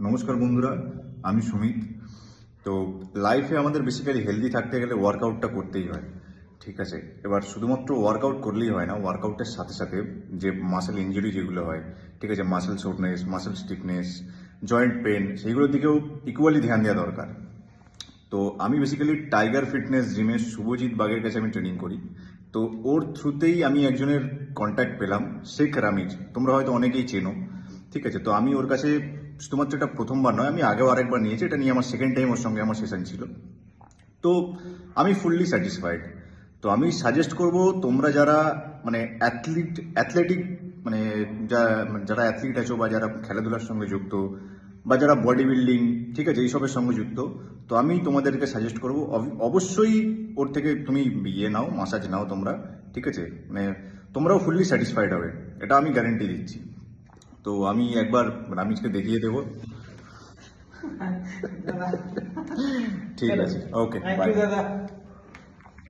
নমস্কার বন্ধুরা, আমি সুমিত। তো লাইফে আমাদের বেসিক্যালি হেলদি থাকতে গেলে ওয়ার্কআউটটা করতেই হয়, ঠিক আছে। এবার শুধুমাত্র ওয়ার্কআউট করলেই হয় না, ওয়ার্কআউটের সাথে সাথে যে মাসেল ইঞ্জুরি যেগুলো হয়, ঠিক আছে, muscle soreness, muscle stiffness, joint pain, সেইগুলোর দিকেও ইকুয়ালি ধ্যান দেওয়া দরকার। তো আমি বেসিক্যালি টাইগার ফিটনেস জিমে শুভজিৎ বাগের কাছে আমি ট্রেনিং করি। তো ওর থ্রুতেই আমি একজনের কন্ট্যাক্ট পেলাম, শেখ রামিজ। তোমরা হয়তো অনেকেই চেনো, ঠিক আছে। তো আমি ওর কাছে শুধুমাত্র এটা প্রথমবার নয়, আমি আগেও আরেকবার নিয়েছি, এটা নিয়ে আমার সেকেন্ড টাইম ওর সঙ্গে আমার সেশন ছিল। তো আমি ফুললি স্যাটিসফাইড। তো আমি সাজেস্ট করব, তোমরা যারা মানে অ্যাথলেটিক মানে যারা অ্যাথলিট আছো বা যারা খেলাধুলার সঙ্গে যুক্ত বা যারা বডি বিল্ডিং, ঠিক আছে, এইসবের সঙ্গে যুক্ত, তো আমি তোমাদেরকে সাজেস্ট করব অবশ্যই ওর থেকে তুমি নাও, মাসাজ নাও তোমরা, ঠিক আছে। মানে তোমরাও ফুললি স্যাটিসফাইড হবে, এটা আমি গ্যারেন্টি দিচ্ছি। তো আমি একবার রামিজকে দেখিয়ে দেবো। ঠিক আছে, ওকে, থ্যাংক বাই। ইউ দাদা।